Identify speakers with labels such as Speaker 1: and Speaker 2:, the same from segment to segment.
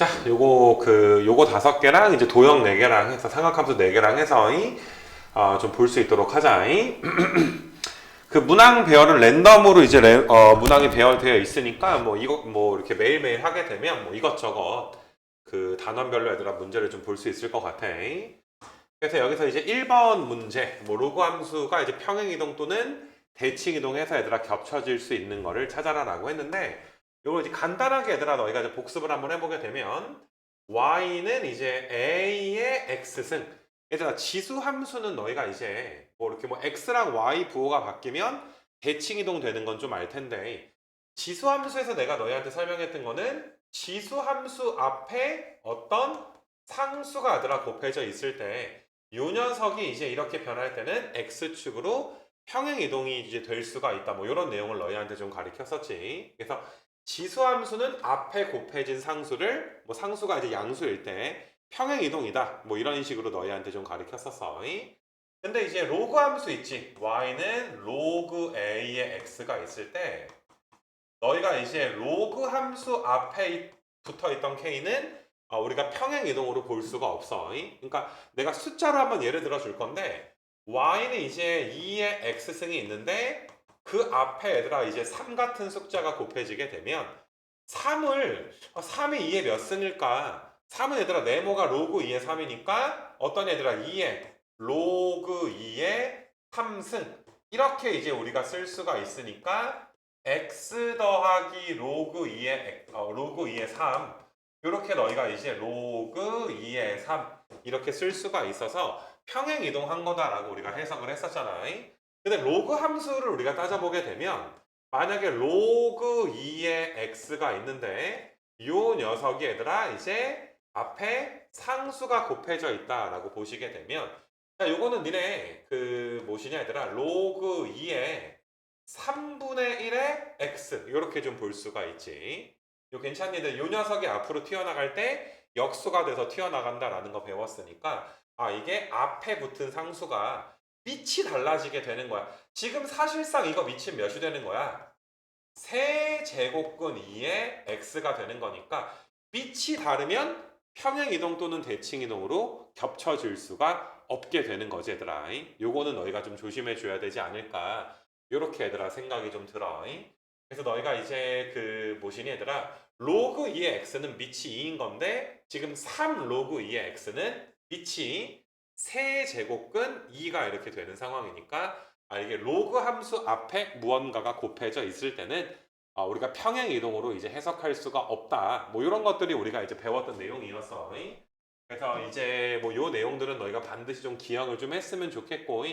Speaker 1: 자, 요거 5개랑 이제 도형 4개랑 해서 삼각함수 4개랑 해서 좀 볼 수 있도록 하자. 그 문항 배열은 랜덤으로 이제 문항이 배열되어 있으니까 뭐 이거 뭐 이렇게 매일매일 하게 되면 뭐 이것저것 그 단원별로 얘들아 문제를 좀 볼 수 있을 것 같아. 그래서 여기서 이제 1번 문제, 뭐 로그 함수가 이제 평행 이동 또는 대칭 이동해서 얘들아 겹쳐질 수 있는 거를 찾아라라고 했는데, 요거 이제 간단하게 얘들아 너희가 이제 복습을 한번 해보게 되면 y는 이제 a의 x승. 얘들아 지수 함수는 너희가 이제 뭐 이렇게 뭐 x랑 y 부호가 바뀌면 대칭 이동 되는 건 좀 알 텐데, 지수 함수에서 내가 너희한테 설명했던 거는 지수 함수 앞에 어떤 상수가 얘들아 곱해져 있을 때 요 녀석이 이제 이렇게 변할 때는 x축으로 평행 이동이 이제 될 수가 있다. 뭐 이런 내용을 너희한테 좀 가르쳤었지. 그래서 지수 함수는 앞에 곱해진 상수를 뭐 상수가 이제 양수일 때 평행 이동이다. 뭐 이런 식으로 너희한테 좀 가르쳤었어. 근데 이제 로그 함수 있지. y는 로그 a의 x가 있을 때 너희가 이제 로그 함수 앞에 붙어 있던 k는 우리가 평행 이동으로 볼 수가 없어. 그러니까 내가 숫자로 한번 예를 들어 줄 건데, y는 이제 2의 x승이 있는데 그 앞에 얘들아 이제 3 같은 숫자가 곱해지게 되면 3이 2의 몇 승일까? 3은 얘들아 네모가 로그 2의 3이니까 어떤 얘들아 2의 로그 2의 3승, 이렇게 이제 우리가 쓸 수가 있으니까 x 더하기 로그 2의 3, 이렇게 너희가 이제 로그 2의 3 이렇게 쓸 수가 있어서 평행 이동한 거다라고 우리가 해석을 했었잖아. 근데 로그 함수를 우리가 따져보게 되면 만약에 로그 2의 x가 있는데 요 녀석이 얘들아 이제 앞에 상수가 곱해져 있다라고 보시게 되면, 자, 요거는 니네 그 뭐시냐 얘들아 로그 2의 3분의 1의 x 이렇게 좀 볼 수가 있지. 요 괜찮니들? 요 녀석이 앞으로 튀어나갈 때 역수가 돼서 튀어나간다라는 거 배웠으니까 이게 앞에 붙은 상수가 밑이 달라지게 되는 거야. 지금 사실상 이거 밑이 몇이 되는 거야? 세제곱근 2의 x가 되는 거니까 밑이 다르면 평행 이동 또는 대칭 이동으로 겹쳐질 수가 없게 되는 거지 얘들아. 요거는 너희가 좀 조심해 줘야 되지 않을까, 요렇게 얘들아 생각이 좀 들어. 그래서 너희가 이제 그 뭐시니 얘들아 로그 2의 x는 밑이 2인 건데 지금 3 로그 2의 x는 밑이 세제곱근 2가 이렇게 되는 상황이니까 이게 로그 함수 앞에 무언가가 곱해져 있을 때는 우리가 평행 이동으로 이제 해석할 수가 없다. 뭐 이런 것들이 우리가 이제 배웠던 내용이었어. 그래서 이제 뭐 요 내용들은 너희가 반드시 좀 기억을 좀 했으면 좋겠고,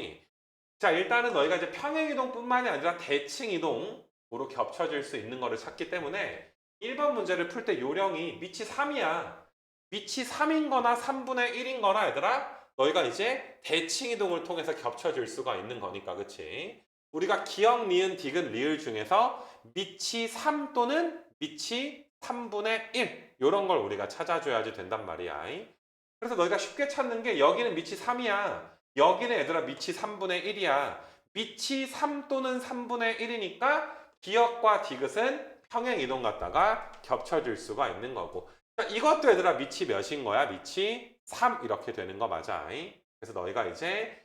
Speaker 1: 자, 일단은 너희가 이제 평행 이동뿐만이 아니라 대칭 이동으로 겹쳐질 수 있는 거를 찾기 때문에 1번 문제를 풀 때 요령이 밑이 3이야. 밑이 3인 거나 3분의 1인 거나 얘들아 너희가 이제 대칭 이동을 통해서 겹쳐질 수가 있는 거니까, 그치? 우리가 기억, 니은, 디귿, 리을 중에서 밑이 3 또는 밑이 3분의 1 이런 걸 우리가 찾아줘야지 된단 말이야. 그래서 너희가 쉽게 찾는 게 여기는 밑이 3이야. 여기는 얘들아 밑이 3분의 1이야. 밑이 3 또는 3분의 1이니까 기억과 디귿은 평행 이동 갖다가 겹쳐질 수가 있는 거고. 이것도 얘들아 밑이 몇인 거야? 밑이 3 이렇게 되는 거 맞아. 그래서 너희가 이제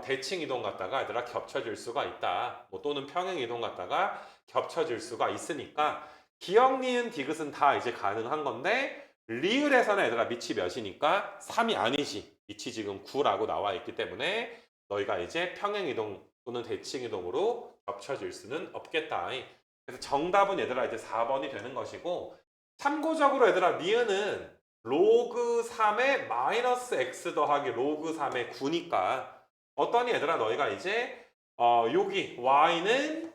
Speaker 1: 대칭 이동 갖다가 얘들아 겹쳐질 수가 있다. 뭐 또는 평행 이동 갖다가 겹쳐질 수가 있으니까 기억, 니은, 디귿은 다 이제 가능한 건데 리을에서는 얘들아 밑이 몇이니까 3이 아니지. 밑이 지금 9라고 나와 있기 때문에 너희가 이제 평행 이동 또는 대칭 이동으로 겹쳐질 수는 없겠다. 그래서 정답은 얘들아 이제 4번이 되는 것이고, 참고적으로 얘들아 니은은 로그 3의 마이너스 x 더하기 로그 3의 9니까 어떠니 얘들아 너희가 이제 여기 y는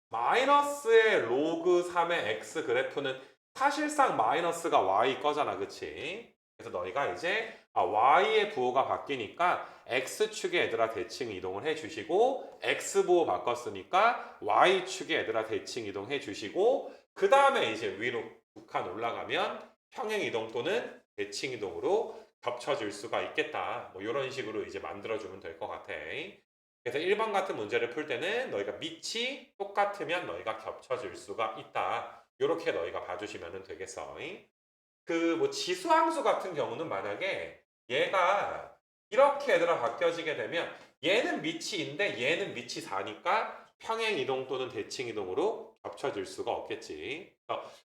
Speaker 1: 마이너스의 로그 3의 x 그래프는 사실상 마이너스가 y 거잖아, 그치? 그래서 너희가 이제 y의 부호가 바뀌니까 x축에 얘들아 대칭 이동을 해주시고, x부호 바꿨으니까 y축에 얘들아 대칭 이동해 주시고, 그 다음에 이제 위로 두 칸 올라가면 평행 이동 또는 대칭 이동으로 겹쳐질 수가 있겠다. 뭐 이런 식으로 이제 만들어주면 될 것 같아. 그래서 1번 같은 문제를 풀 때는 너희가 밑이 똑같으면 너희가 겹쳐질 수가 있다. 이렇게 너희가 봐주시면 되겠어. 그 뭐 지수함수 같은 경우는 만약에 얘가 이렇게 얘들아 바뀌어지게 되면 얘는 밑이 2인데 얘는 밑이 4니까 평행 이동 또는 대칭 이동으로 겹쳐질 수가 없겠지.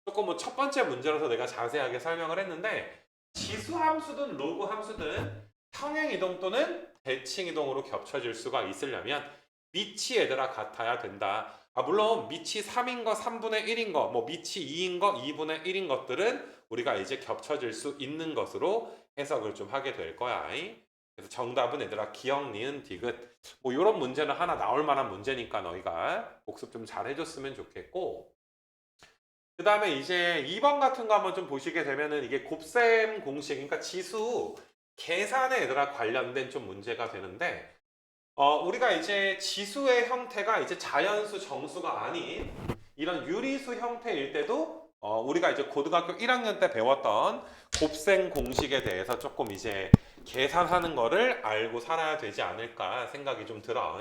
Speaker 1: 조금 뭐 첫 번째 문제라서 내가 자세하게 설명을 했는데 지수함수든 로그 함수든 평행 이동 또는 대칭 이동으로 겹쳐질 수가 있으려면 밑이 얘들아 같아야 된다. 물론 밑이 3인 거, 3분의 1인 거, 뭐 밑이 2인 거, 2분의 1인 것들은 우리가 이제 겹쳐질 수 있는 것으로 해석을 좀 하게 될 거야. 그래서 정답은 얘들아 기억, 니은, 디귿 뭐 이런 문제는 하나 나올 만한 문제니까 너희가 복습 좀 잘 해줬으면 좋겠고, 그 다음에 이제 2번 같은 거 한번 좀 보시게 되면은 이게 곱셈 공식, 그러니까 지수 계산에 얘들아 관련된 좀 문제가 되는데, 우리가 이제 지수의 형태가 이제 자연수, 정수가 아닌 이런 유리수 형태일 때도 우리가 이제 고등학교 1학년 때 배웠던 곱셈 공식에 대해서 조금 이제 계산하는 거를 알고 살아야 되지 않을까 생각이 좀 들어.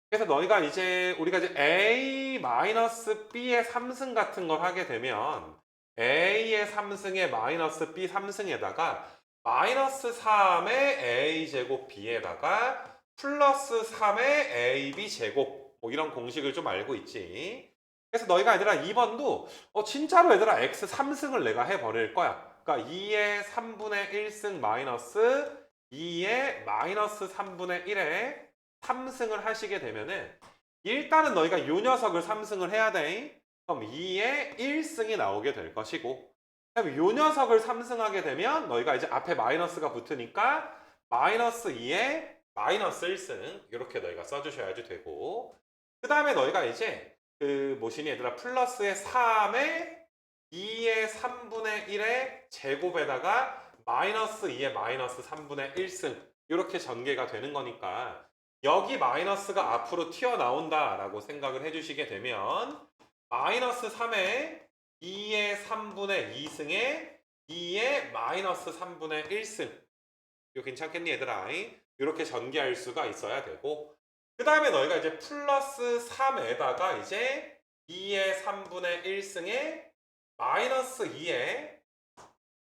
Speaker 1: 그래서 너희가 이제 우리가 이제 A-B의 3승 같은 걸 하게 되면 A의 3승에 마이너스 B 3승에다가 마이너스 3의 A제곱 B에다가 플러스 3의 AB 제곱 뭐 이런 공식을 좀 알고 있지. 그래서 너희가 얘들아 2번도 진짜로 얘들아 X 3승을 내가 해버릴 거야. 그러니까 2의 3분의 1승 마이너스 2의 마이너스 3분의 1의 3승을 하시게 되면은 일단은 너희가 요 녀석을 3승을 해야 돼. 그럼 2의 1승이 나오게 될 것이고, 그럼 요 녀석을 3승하게 되면 너희가 이제 앞에 마이너스가 붙으니까 마이너스 2의 마이너스 1승 이렇게 너희가 써주셔야지 되고, 그 다음에 너희가 이제 그 뭐시니 얘들아 플러스의 3의 2의 3분의 1의 제곱에다가 마이너스 2의 마이너스 3분의 1승 이렇게 전개가 되는 거니까 여기 마이너스가 앞으로 튀어나온다 라고 생각을 해주시게 되면 마이너스 3의 2의 3분의 2승에 2의 마이너스 3분의 1승 이거 괜찮겠니 얘들아? 이렇게 전개할 수가 있어야 되고, 그 다음에 너희가 이제 플러스 3에다가 이제 2의 3분의 1승에 마이너스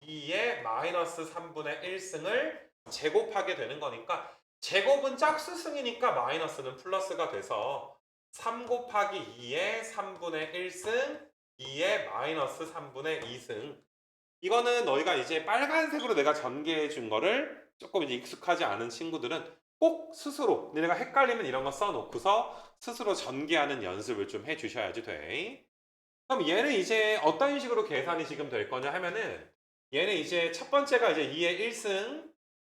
Speaker 1: 2의 마이너스 3분의 1승을 제곱하게 되는 거니까 제곱은 짝수승이니까 마이너스는 플러스가 돼서 3 곱하기 2의 3분의 1승 2의 마이너스 3분의 2승, 이거는 너희가 이제 빨간색으로 내가 전개해 준 거를 조금 이제 익숙하지 않은 친구들은 꼭 스스로 너네가 헷갈리면 이런 거 써놓고서 스스로 전개하는 연습을 좀 해주셔야지 돼. 그럼 얘는 이제 어떤 식으로 계산이 지금 될 거냐 하면은 얘는 이제 첫 번째가 이제 2의 1승,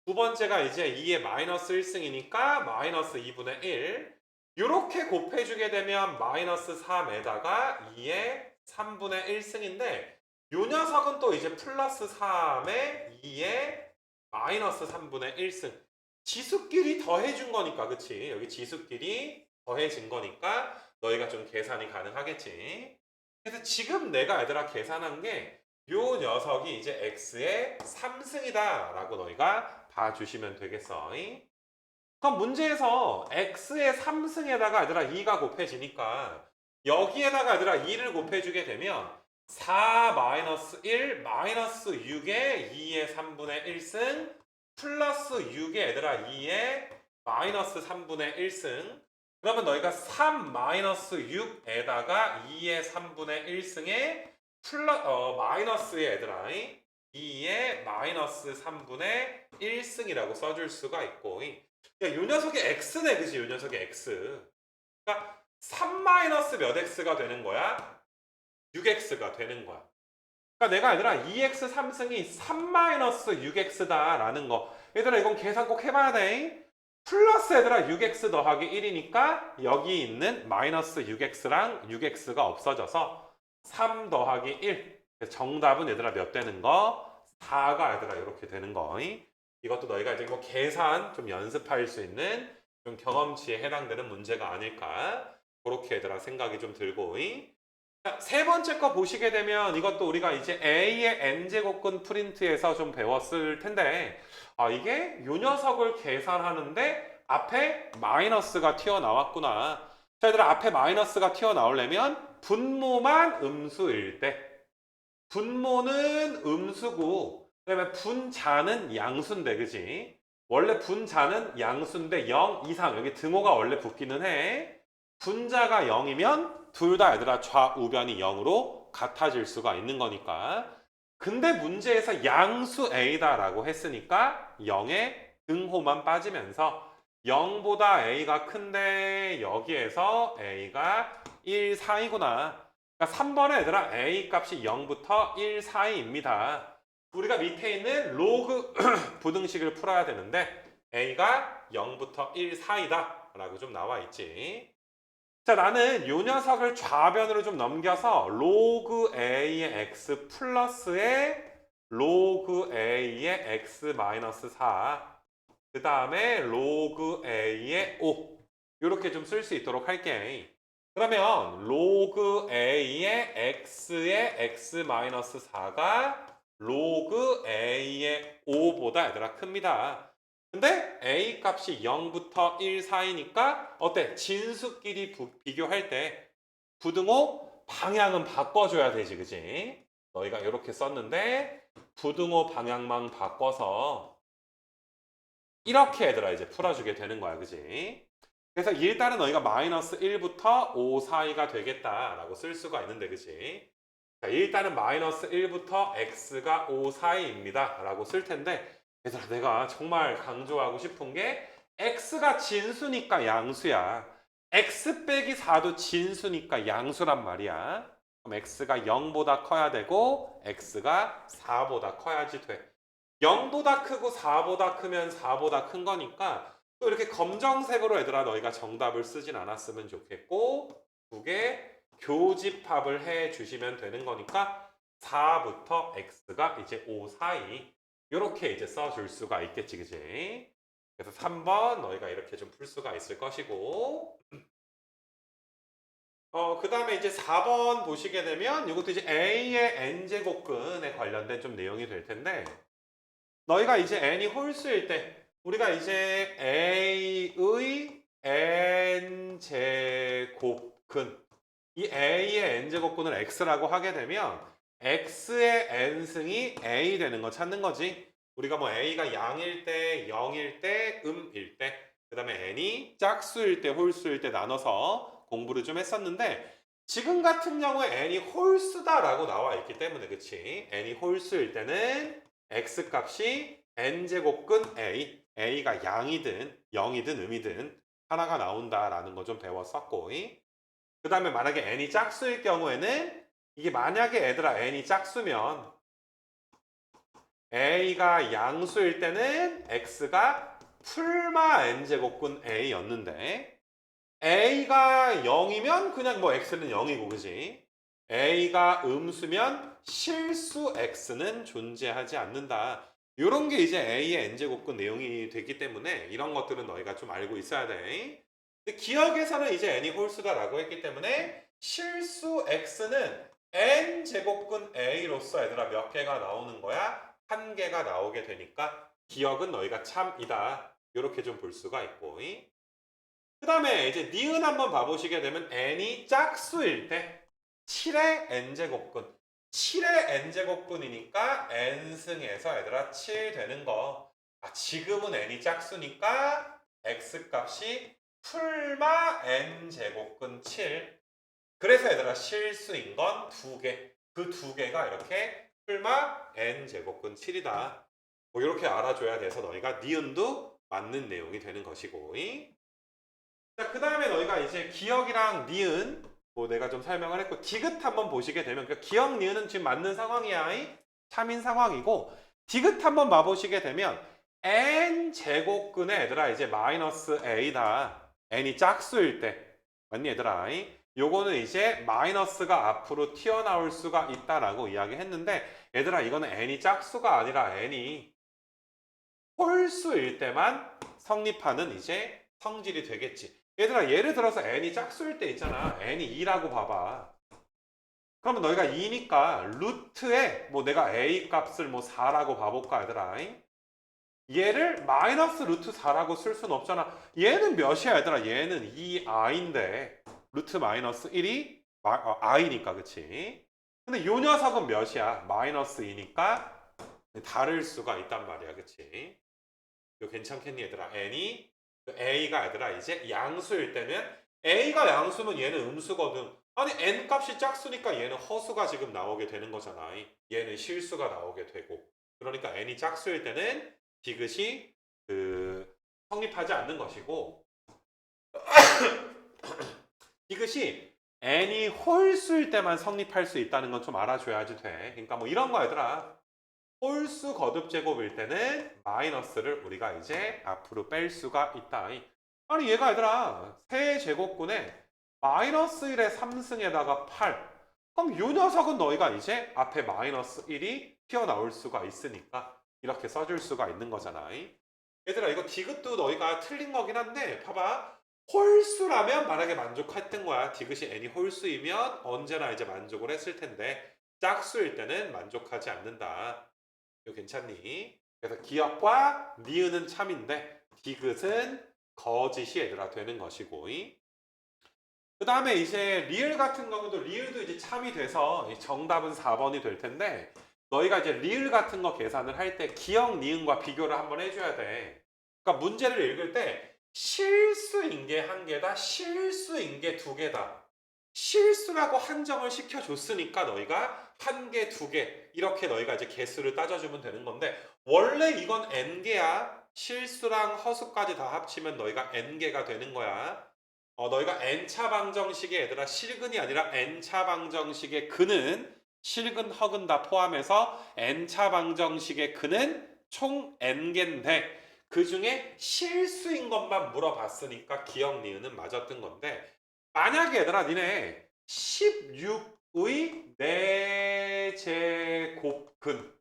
Speaker 1: 두 번째가 이제 2의 마이너스 1승이니까 마이너스 2분의 1 이렇게 곱해주게 되면 마이너스 3에다가 2의 3분의 1승인데 요 녀석은 또 이제 플러스 3의 2의 마이너스 3분의 1승 지수끼리 더해준 거니까 그치? 여기 지수끼리 더해진 거니까 너희가 좀 계산이 가능하겠지. 그래서 지금 내가 얘들아 계산한 게 요 녀석이 이제 x의 3승이다 라고 너희가 봐주시면 되겠어. 그럼 문제에서 x의 3승에다가 얘들아 2가 곱해지니까 여기에다가 얘들아 2를 곱해주게 되면 4 마이너스 1 마이너스 6의 2의 3분의 1승 플러스 6의 얘들아 2의 마이너스 3분의 1승, 그러면 너희가 3 마이너스 6에다가 2의 3분의 1승에 마이너스의 얘들아 2의 마이너스 3분의 1승이라고 써줄 수가 있고, 야, 요 녀석이 x네 그지? 요 녀석이 x. 그러니까 3 마이너스 몇 x가 되는 거야? 6x가 되는 거야. 그러니까 내가 얘들아 2x 3승이 3 마이너스 6x다 라는 거, 얘들아 이건 계산 꼭 해봐야 돼. 플러스 얘들아 6x 더하기 1이니까 여기 있는 마이너스 6x랑 6x가 없어져서 3 더하기 1. 정답은 얘들아 몇 되는 거? 4가 얘들아 이렇게 되는 거. 이것도 너희가 이제 뭐 계산 좀 연습할 수 있는 좀 경험치에 해당되는 문제가 아닐까 그렇게 얘들아 생각이 좀 들고. 자, 세 번째 거 보시게 되면 이것도 우리가 이제 A의 n제곱근 프린트에서 좀 배웠을 텐데 이게 요 녀석을 계산하는데 앞에 마이너스가 튀어나왔구나. 자, 얘들아 앞에 마이너스가 튀어나오려면 분모만 음수일 때, 분모는 음수고 그다음에 분자는 양수인데 그지? 원래 분자는 양수인데 0 이상 여기 등호가 원래 붙기는 해. 분자가 0이면 둘 다 얘들아 좌우변이 0으로 같아질 수가 있는 거니까. 근데 문제에서 양수 A다라고 했으니까 0의 등호만 빠지면서 0보다 A가 큰데 여기에서 A가 1 사이구나. 그러니까 3번에 얘들아 A 값이 0부터 1 사이입니다. 우리가 밑에 있는 로그 부등식을 풀어야 되는데 A가 0부터 1 사이다 라고 좀 나와 있지. 자, 나는 이 녀석을 좌변으로 좀 넘겨서 로그 A의 X 플러스에 로그 A의 X 마이너스 4 그 다음에 로그 A의 5 이렇게 좀 쓸 수 있도록 할게. 그러면 로그 A의 X의 X 마이너스 4가 로그 A의 5보다 얘들아 큽니다. 근데 A 값이 0부터 1 사이니까 어때? 진수끼리 비교할 때 부등호 방향은 바꿔줘야 되지, 그지? 너희가 이렇게 썼는데 부등호 방향만 바꿔서 이렇게 얘들아 이제 풀어주게 되는 거야, 그지? 그래서 일단은 너희가 마이너스 1부터 5 사이가 되겠다라고 쓸 수가 있는데, 그지? 자, 일단은 마이너스 1부터 x가 5 사이입니다 라고 쓸 텐데 얘들아 내가 정말 강조하고 싶은 게 x가 진수니까 양수야. x 빼기 4도 진수니까 양수란 말이야. 그럼 x가 0보다 커야 되고 x가 4보다 커야지 돼. 0보다 크고 4보다 크면 4보다 큰 거니까 또 이렇게 검정색으로 얘들아 너희가 정답을 쓰진 않았으면 좋겠고 두 개 교집합을 해 주시면 되는 거니까 4부터 x가 이제 5 사이 이렇게 이제 써줄 수가 있겠지, 그지? 그래서 3번 너희가 이렇게 좀 풀 수가 있을 것이고 그 다음에 이제 4번 보시게 되면 이것도 이제 A의 n제곱근에 관련된 좀 내용이 될 텐데 너희가 이제 n이 홀수일 때 우리가 이제 A의 n제곱근 이 A의 n제곱근을 x라고 하게 되면 x의 n승이 A 되는 거 찾는 거지. 우리가 뭐 A가 양일 때, 0일 때, 음일 때, 그 다음에 n이 짝수일 때, 홀수일 때 나눠서 공부를 좀 했었는데 지금 같은 경우에 n이 홀수다라고 나와 있기 때문에 그치? n이 홀수일 때는 x 값이 n제곱근 A, A가 양이든 0이든 음이든 하나가 나온다라는 거 좀 배웠었고 그 다음에 만약에 n이 짝수일 경우에는 이게 만약에 얘들아 n이 짝수면 a가 양수일 때는 x가 풀마 n제곱근 a였는데 a가 0이면 그냥 뭐 x는 0이고 그지? a가 음수면 실수 x는 존재하지 않는다. 이런 게 이제 a의 n제곱근 내용이 되기 때문에 이런 것들은 너희가 좀 알고 있어야 돼. 근데 기억에서는 이제 n이 홀수다라고 했기 때문에 실수 x는 n제곱근 a로서 얘들아 몇 개가 나오는 거야? 한 개가 나오게 되니까 기억은 너희가 참이다. 이렇게 좀 볼 수가 있고 그 다음에 이제 니은 한번 봐보시게 되면 n이 짝수일 때 7의 n제곱근 7의 n제곱근이니까 n승에서 얘들아 7 되는 거 지금은 n이 짝수니까 x값이 풀마 n제곱근 7 그래서 얘들아 실수인 건 두 개 그 두 개가 이렇게 풀마 n제곱근 7이다 뭐 이렇게 알아줘야 돼서 너희가 니은도 맞는 내용이 되는 것이고 자, 그 다음에 너희가 이제 기억이랑 니은 뭐 내가 좀 설명을 했고 디귿 한번 보시게 되면 그러니까 기억 니은은 지금 맞는 상황이야 참인 상황이고 디귿 한번 봐보시게 되면 n 제곱근에 얘들아 이제 마이너스 a다 n이 짝수일 때 맞니 얘들아 요거는 이제 마이너스가 앞으로 튀어나올 수가 있다라고 이야기했는데 얘들아 이거는 n이 짝수가 아니라 n이 홀수일 때만 성립하는 이제 성질이 되겠지. 얘들아 예를 들어서 n이 짝수일 때 있잖아. n이 2라고 봐봐. 그러면 너희가 2니까 루트에 뭐 내가 a 값을 뭐 4라고 봐볼까 얘들아. 얘를 마이너스 루트 4라고 쓸 수는 없잖아. 얘는 몇이야 얘들아? 얘는 2i인데 루트 마이너스 1이 i니까 그치? 근데 요 녀석은 몇이야? 마이너스 2니까 다를 수가 있단 말이야. 그치? 이거 괜찮겠니 얘들아? n이 a가 얘들아 이제 양수일 때는 a가 양수면 얘는 음수거든. 아니 n 값이 짝수니까 얘는 허수가 지금 나오게 되는 거잖아. 얘는 실수가 나오게 되고. 그러니까 n이 짝수일 때는 디귿이 성립하지 않는 것이고 디귿이 n이 홀수일 때만 성립할 수 있다는 건 좀 알아줘야지 돼. 그러니까 뭐 이런 거 얘들아. 홀수 거듭 제곱일 때는 마이너스를 우리가 이제 앞으로 뺄 수가 있다. 아니 얘가 얘들아 세제곱근에 마이너스 1의 3승에다가 8. 그럼 요 녀석은 너희가 이제 앞에 마이너스 1이 튀어나올 수가 있으니까 이렇게 써줄 수가 있는 거잖아. 얘들아 이거 디귿도 너희가 틀린 거긴 한데 봐봐. 홀수라면 만약에 만족했던 거야. 디귿이 n이 홀수이면 언제나 이제 만족을 했을 텐데 짝수일 때는 만족하지 않는다. 이거 괜찮니? 그래서 기역과 니은은 참인데 디귿은 거짓이 얘들아 되는 것이고 그 다음에 이제 리을 같은 경우도 리을도 이제 참이 돼서 정답은 4번이 될 텐데 너희가 이제 리을 같은 거 계산을 할 때 기역 니은과 비교를 한번 해줘야 돼. 그러니까 문제를 읽을 때 실수인 게 한 개다, 실수인 게 두 개다. 실수라고 한정을 시켜줬으니까 너희가 한 개, 두 개 이렇게 너희가 이제 개수를 따져주면 되는 건데 원래 이건 n개야. 실수랑 허수까지 다 합치면 너희가 n개가 되는 거야. 너희가 n차 방정식의 얘들아 실근이 아니라 n차 방정식의 근은 실근, 허근 다 포함해서 n차 방정식의 근은 총 n개인데 그 중에 실수인 것만 물어봤으니까 기억 니은은 맞았던 건데 만약에 얘들아 니네 16의 4제곱근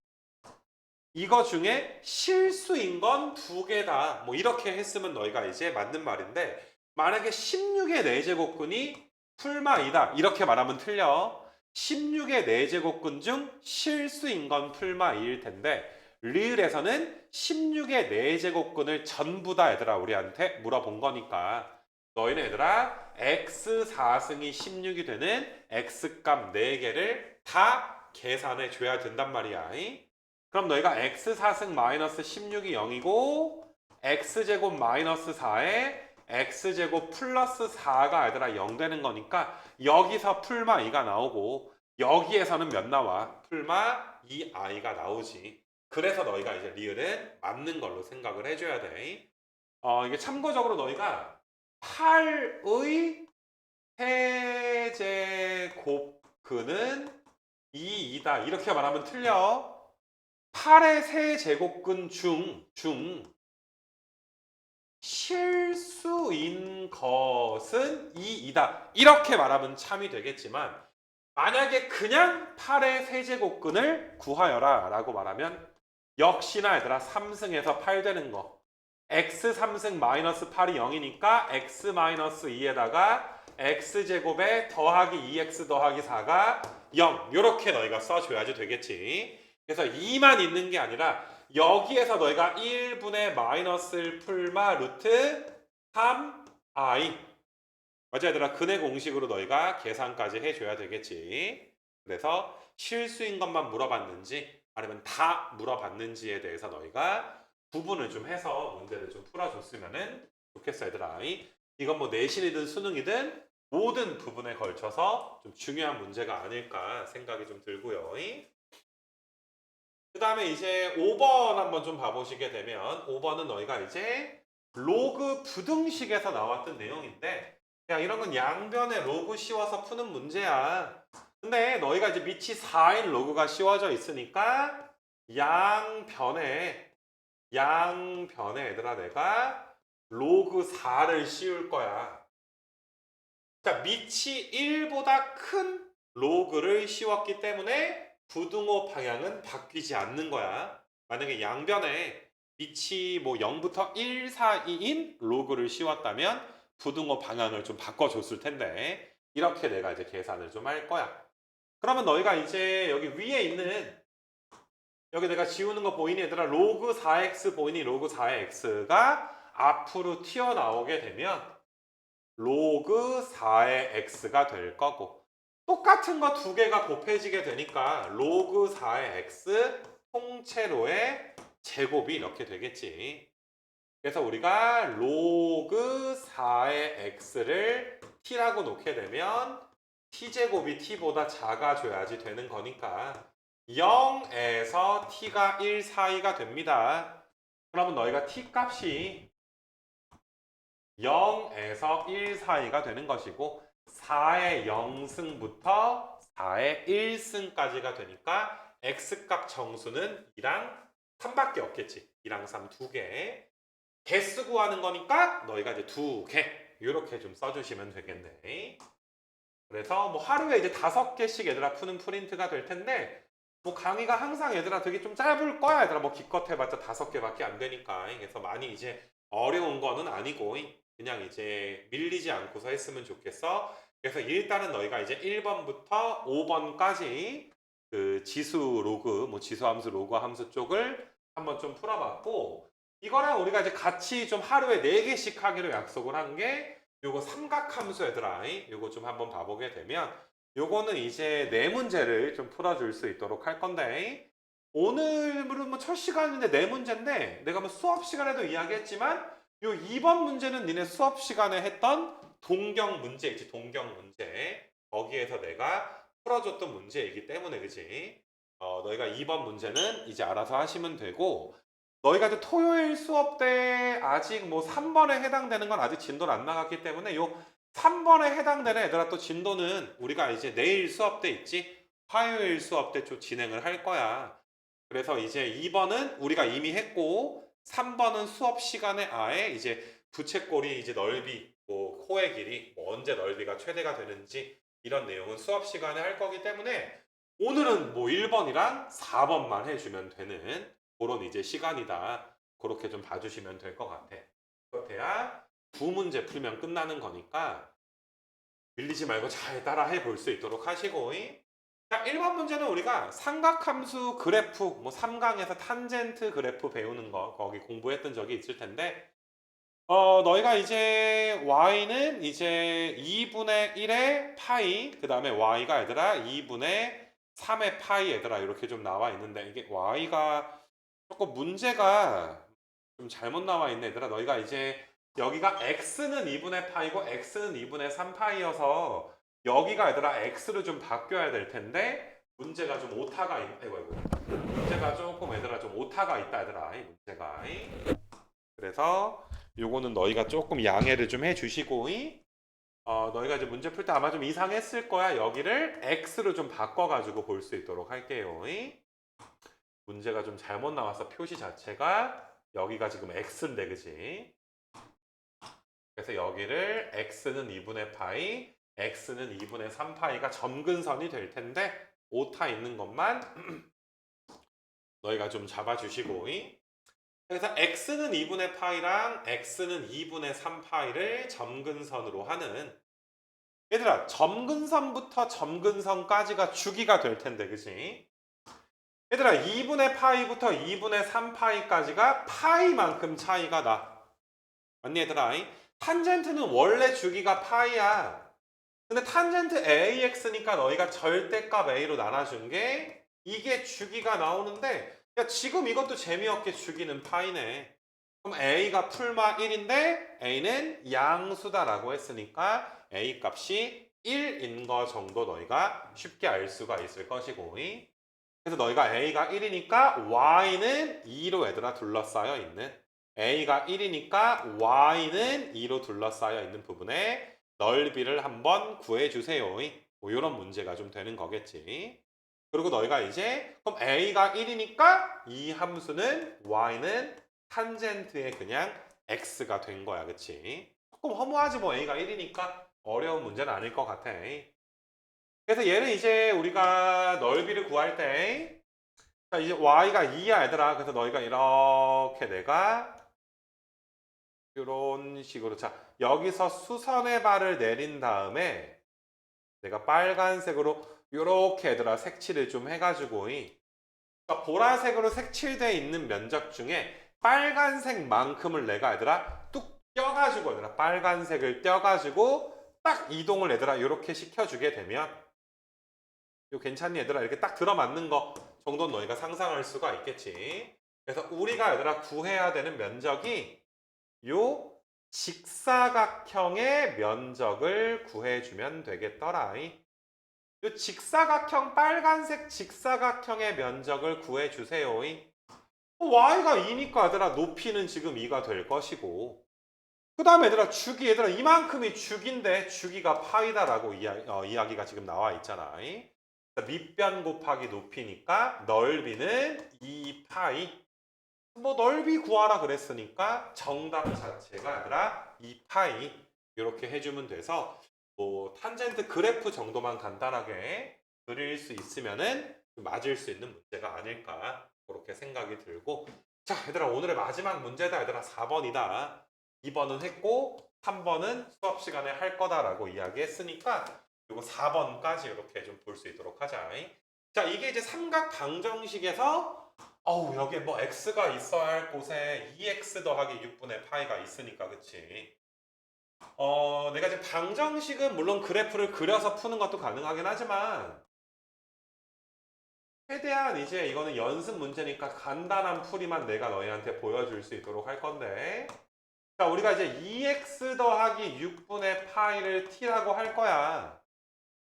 Speaker 1: 이거 중에 실수인 건 두 개다 뭐 이렇게 했으면 너희가 이제 맞는 말인데 만약에 16의 4제곱근이 풀마2다 이렇게 말하면 틀려. 16의 4제곱근 중 실수인 건 풀마2일 텐데 리을에서는 16의 4제곱근을 전부 다 얘들아 우리한테 물어본 거니까 너희는 얘들아 x4승이 16이 되는 x값 4개를 다 계산해 줘야 된단 말이야. 그럼 너희가 x4승 마이너스 16이 0이고 x제곱 마이너스 4에 x제곱 플러스 4가 얘들아 0 되는 거니까 여기서 풀마 2가 나오고 여기에서는 몇 나와? 풀마 2i가 나오지. 그래서 너희가 이제 리을은 맞는 걸로 생각을 해줘야 돼. 이게 참고적으로 너희가 8의 세제곱근은 2이다 이렇게 말하면 틀려. 8의 세제곱근 중 실수인 것은 2이다. 이렇게 말하면 참이 되겠지만 만약에 그냥 8의 세제곱근을 구하여라 라고 말하면 역시나 얘들아 3승에서 8 되는 거 x 3승 마이너스 8이 0이니까 x 마이너스 2에다가 x제곱에 더하기 2x 더하기 4가 0 요렇게 너희가 써줘야지 되겠지. 그래서 2만 있는 게 아니라 여기에서 너희가 1분의 마이너스를 풀마 루트 3i 맞아 얘들아 근의 공식으로 너희가 계산까지 해줘야 되겠지. 그래서 실수인 것만 물어봤는지 아니면 다 물어봤는지에 대해서 너희가 구분을 좀 해서 문제를 좀 풀어줬으면 좋겠어 얘들아. 이건 뭐 내신이든 수능이든 모든 부분에 걸쳐서 좀 중요한 문제가 아닐까 생각이 좀 들고요. 그 다음에 이제 5번 한번 좀 봐보시게 되면 5번은 너희가 이제 로그 부등식에서 나왔던 내용인데 야 이런 건 양변에 로그 씌워서 푸는 문제야. 근데 너희가 이제 밑이 4인 로그가 씌워져 있으니까 양변에 얘들아 내가 로그 4를 씌울 거야. 자 밑이 1보다 큰 로그를 씌웠기 때문에 부등호 방향은 바뀌지 않는 거야. 만약에 양변에 밑이 뭐 0부터 1 사이인 로그를 씌웠다면 부등호 방향을 좀 바꿔줬을 텐데 이렇게 내가 이제 계산을 좀 할 거야. 그러면 너희가 이제 여기 위에 있는 여기 내가 지우는 거 보이니 얘들아 로그 4x 보이니 로그 4의 x가 앞으로 튀어나오게 되면 로그 4의 x가 될 거고 똑같은 거 두 개가 곱해지게 되니까 로그 4의 x 통째로의 제곱이 이렇게 되겠지. 그래서 우리가 로그 4의 x를 t라고 놓게 되면 t제곱이 t보다 작아져야지 되는 거니까 0에서 t가 1 사이가 됩니다. 그러면 너희가 t 값이 0에서 1 사이가 되는 것이고 4의 0승부터 4의 1승까지가 되니까 x값 정수는 2랑 3밖에 없겠지. 2랑 3 두 개. 개수 구하는 거니까 너희가 이제 두 개 이렇게 좀 써주시면 되겠네. 그래서 뭐 하루에 이제 5개씩 얘들아 푸는 프린트가 될 텐데 뭐 강의가 항상 얘들아 되게 좀 짧을 거야. 얘들아 뭐 기껏 해봤자 5개밖에 안 되니까. 그래서 많이 이제 어려운 거는 아니고 그냥 이제 밀리지 않고서 했으면 좋겠어. 그래서 일단은 너희가 이제 1번부터 5번까지 그 지수 로그, 뭐 지수 함수, 로그 함수 쪽을 한번 좀 풀어봤고 이거랑 우리가 이제 같이 좀 하루에 4개씩 하기로 약속을 한 게 요거 삼각함수 얘들아. 요거 좀 한번 봐보게 되면 요거는 이제 4문제를 좀 풀어줄 수 있도록 할 건데 오늘은 뭐 첫 시간인데 4문제인데 내가 뭐 수업 시간에도 이야기했지만 요 2번 문제는 니네 수업 시간에 했던 동경 문제 있지. 동경 문제 거기에서 내가 풀어줬던 문제이기 때문에 그지. 너희가 2번 문제는 이제 알아서 하시면 되고 너희가 이제 토요일 수업 때 아직 뭐 3번에 해당되는 건 아직 진도는 안 나갔기 때문에 요 3번에 해당되는 애들아 또 진도는 우리가 이제 내일 수업 때 있지. 화요일 수업 때 좀 진행을 할 거야. 그래서 이제 2번은 우리가 이미 했고 3번은 수업 시간에 아예 이제 부채꼴이 이제 넓이, 뭐 코의 길이, 뭐 언제 넓이가 최대가 되는지 이런 내용은 수업 시간에 할 거기 때문에 오늘은 뭐 1번이랑 4번만 해주면 되는 그런 이제 시간이다. 그렇게 좀 봐주시면 될 것 같아. 그렇대야 두 문제 풀면 끝나는 거니까 밀리지 말고 잘 따라 해볼 수 있도록 하시고 자, 1번 문제는 우리가 삼각함수 그래프, 뭐 3강에서 탄젠트 그래프 배우는 거 거기 공부했던 적이 있을 텐데 너희가 이제 y는 이제 2분의 1의 파이 그 다음에 y가 얘들아 2분의 3의 파이 얘들아 이렇게 좀 나와 있는데 이게 y가 조금 문제가 좀 잘못 나와 있네 얘들아. 너희가 이제 여기가 x는 2분의 파이고 x는 2분의 3파이여서 여기가 얘들아 x를 좀 바뀌어야 될 텐데 문제가 좀 오타가 아이고 문제가 조금 얘들아 좀 오타가 있다 얘들아. 이 문제가 그래서 요거는 너희가 조금 양해를 좀 해주시고 너희가 이제 문제 풀 때 아마 좀 이상했을 거야. 여기를 x로 좀 바꿔가지고 볼 수 있도록 할게요. 문제가 좀 잘못 나와서 표시 자체가 여기가 지금 x인데 그지? 그래서 여기를 x는 2분의 파이, x는 2분의 3파이가 점근선이 될 텐데 오타 있는 것만 너희가 좀 잡아주시고 그래서 x는 2분의 파이랑 x는 2분의 3파이를 점근선으로 하는 얘들아 점근선부터 점근선까지가 주기가 될 텐데 그지? 얘들아 2분의 파이부터 2분의 3파이까지가 파이만큼 차이가 나. 맞니 얘들아? 탄젠트는 원래 주기가 파이야. 근데 탄젠트 AX니까 너희가 절대값 A로 나눠준 게 이게 주기가 나오는데 야 지금 이것도 재미없게 주기는 파이네. 그럼 A가 풀마 1인데 A는 양수다라고 했으니까 A 값이 1인 거 정도 너희가 쉽게 알 수가 있을 것이고 그래서 너희가 A가 1이니까 Y는 2로 얘들아 둘러싸여 있는 A가 1이니까 Y는 2로 둘러싸여 있는 부분에 넓이를 한번 구해주세요. 뭐 이런 문제가 좀 되는 거겠지. 그리고 너희가 이제 그럼 A가 1이니까 이 함수는 Y는 탄젠트의 그냥 X가 된 거야. 그치? 조금 허무하지 뭐 A가 1이니까 어려운 문제는 아닐 것 같아. 그래서 얘는 이제 우리가 넓이를 구할 때 자, 이제 y가 2야 얘들아. 그래서 너희가 이렇게 내가 이런 식으로 자 여기서 수선의 발을 내린 다음에 내가 빨간색으로 이렇게 얘들아 색칠을 좀 해가지고 그러니까 보라색으로 색칠되어 있는 면적 중에 빨간색만큼을 내가 얘들아 뚝 떼어가지고 얘들아 빨간색을 떼어가지고 딱 이동을 얘들아 이렇게 시켜주게 되면 이거 괜찮니 얘들아? 이렇게 딱 들어맞는 거 정도는 너희가 상상할 수가 있겠지. 그래서 우리가 얘들아 구해야 되는 면적이 요 직사각형의 면적을 구해주면 되겠더라. 요 직사각형 빨간색 직사각형의 면적을 구해주세요. y가 2니까 얘들아 높이는 지금 2가 될 것이고 그 다음에 얘들아 주기 얘들아 이만큼이 주기인데 주기가 파이다라고 이야기가 지금 나와 있잖아. 밑변 곱하기 높이니까 넓이는 2파이. 뭐 넓이 구하라 그랬으니까 정답 자체가 얘들아 2파이 이렇게 해주면 돼서 뭐 탄젠트 그래프 정도만 간단하게 그릴 수 있으면은 맞을 수 있는 문제가 아닐까 그렇게 생각이 들고 자 얘들아 오늘의 마지막 문제다 얘들아 4번이다 2번은 했고 3번은 수업 시간에 할 거다라고 이야기했으니까 이거 4번까지 이렇게 좀 볼 수 있도록 하자. 자 이게 이제 삼각 방정식에서 여기에 뭐 x가 있어야 할 곳에 2x 더하기 6분의 파이가 있으니까 그치? 내가 이제 방정식은 물론 그래프를 그려서 푸는 것도 가능하긴 하지만 최대한 이제 이거는 연습 문제니까 간단한 풀이만 내가 너희한테 보여줄 수 있도록 할 건데 자 우리가 이제 2x 더하기 6분의 파이를 t라고 할 거야.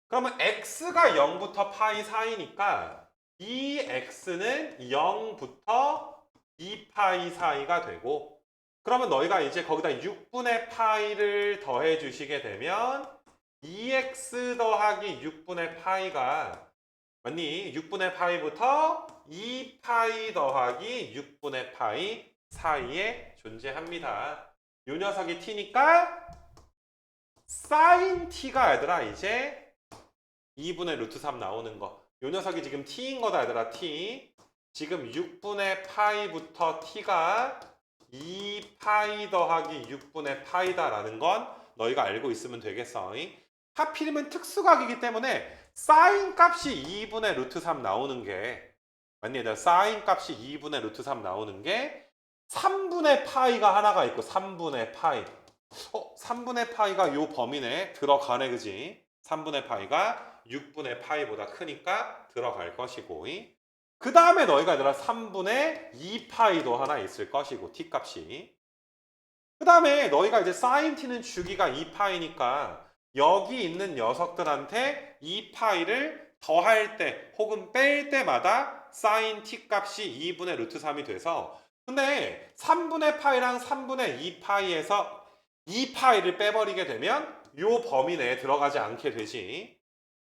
Speaker 1: 그러면 x가 0부터 파이 사이니까 이 x는 0부터 2파이 사이가 되고 그러면 너희가 이제 거기다 6분의 파이를 더해 주시게 되면 2x 더하기 6분의 파이가 맞니? 6분의 파이부터 2파이 더하기 6분의 파이 사이에 존재합니다. 이 녀석이 t니까 sin t가 얘들아 이제 2분의 루트 3 나오는 거. 요 녀석이 지금 t인 거다 얘들아 t. 지금 6분의 파이부터 t가 2파이 더하기 6분의 파이다라는 건 너희가 알고 있으면 되겠어. 하필이면 특수각이기 때문에 사인 값이 2분의 루트 3 나오는 게 맞니 얘들아? 사인 값이 2분의 루트 3 나오는 게 3분의 파이가 하나가 있고 3분의 파이 3분의 파이가 요 범위내 들어가네 그지? 3분의 파이가 6분의 파이보다 크니까 들어갈 것이고 그 다음에 너희가 얘들아 3분의 2파이도 하나 있을 것이고 t값이 그 다음에 너희가 이제 sin t는 주기가 2파이니까 여기 있는 녀석들한테 2파이를 더할 때 혹은 뺄 때마다 sin t 값이 2분의 루트 3이 돼서 근데 3분의 파이랑 3분의 2파이에서 2파이를 빼버리게 되면 요 범위 내에 들어가지 않게 되지.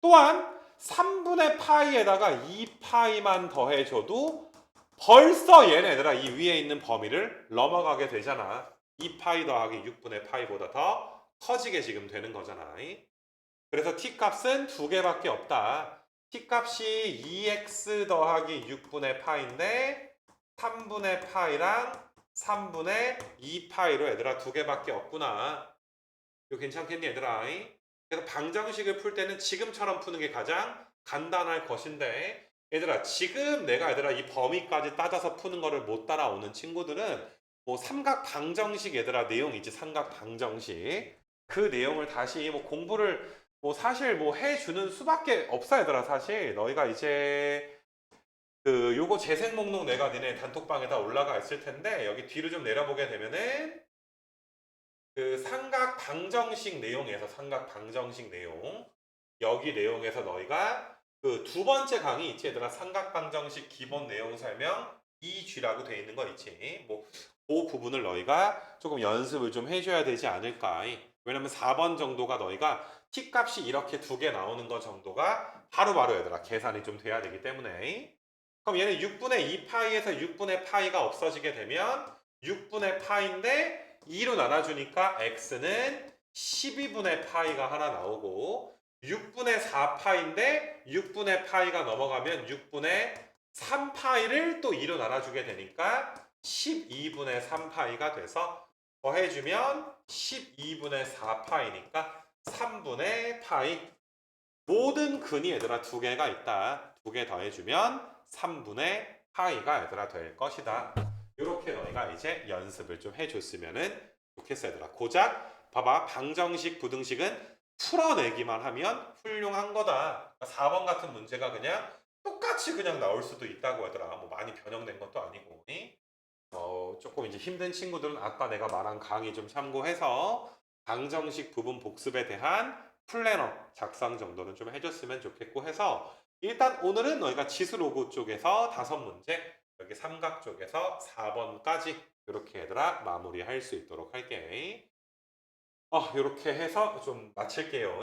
Speaker 1: 또한 3분의 파이에다가 2파이만 더해줘도 벌써 얘네들아 이 위에 있는 범위를 넘어가게 되잖아. 2파이 더하기 6분의 파이보다 더 커지게 지금 되는 거잖아. 그래서 t값은 두 개밖에 없다. t값이 2x 더하기 6분의 파인데 3분의 파이랑 3분의 2파이로 얘들아 두 개밖에 없구나. 이거 괜찮겠니 얘들아? 그래서 방정식을 풀 때는 지금처럼 푸는 게 가장 간단할 것인데 얘들아 지금 내가 얘들아 이 범위까지 따져서 푸는 거를 못 따라오는 친구들은 뭐 삼각 방정식 얘들아 내용 있지 삼각 방정식 그 내용을 다시 뭐 공부를 뭐 사실 뭐 해주는 수밖에 없어 얘들아 사실 너희가 이제 그 요거 재생 목록 내가 니네 단톡방에다 올라가 있을 텐데 여기 뒤로 좀 내려보게 되면은 그 삼각 방정식 내용에서 삼각 방정식 내용 여기 내용에서 너희가 그 두 번째 강의 있지 얘들아 삼각 방정식 기본 내용 설명 2G라고 돼 있는 거 있지 뭐 그 부분을 너희가 조금 연습을 좀 해줘야 되지 않을까. 왜냐면 4번 정도가 너희가 t값이 이렇게 두 개 나오는 거 정도가 바로바로 얘들아 계산이 좀 돼야 되기 때문에 그럼 얘는 6분의 2파이에서 6분의 파이가 없어지게 되면 6분의 파인데 2로 나눠주니까 x는 12분의 파이가 하나 나오고 6분의 4파인데 6분의 파이가 넘어가면 6분의 3파이를 또 2로 나눠주게 되니까 12분의 3파이가 돼서 더해주면 12분의 4파이니까 3분의 파이 모든 근이 얘들아 두 개가 있다. 두 개 더해주면 3분의 파이가 얘들아 될 것이다. 이렇게 너희가 이제 연습을 좀 해줬으면 좋겠어 얘들아. 고작 봐봐 방정식 부등식은 풀어내기만 하면 훌륭한 거다. 4번 같은 문제가 그냥 똑같이 그냥 나올 수도 있다고 하더라. 뭐 많이 변형된 것도 아니고. 조금 이제 힘든 친구들은 아까 내가 말한 강의 좀 참고해서 방정식 부분 복습에 대한 플래너 작성 정도는 좀 해줬으면 좋겠고 해서 일단 오늘은 너희가 지수로그 쪽에서 5문제, 여기 삼각 쪽에서 4번까지 이렇게 얘들아 마무리할 수 있도록 할게. 이렇게 해서 좀 마칠게요.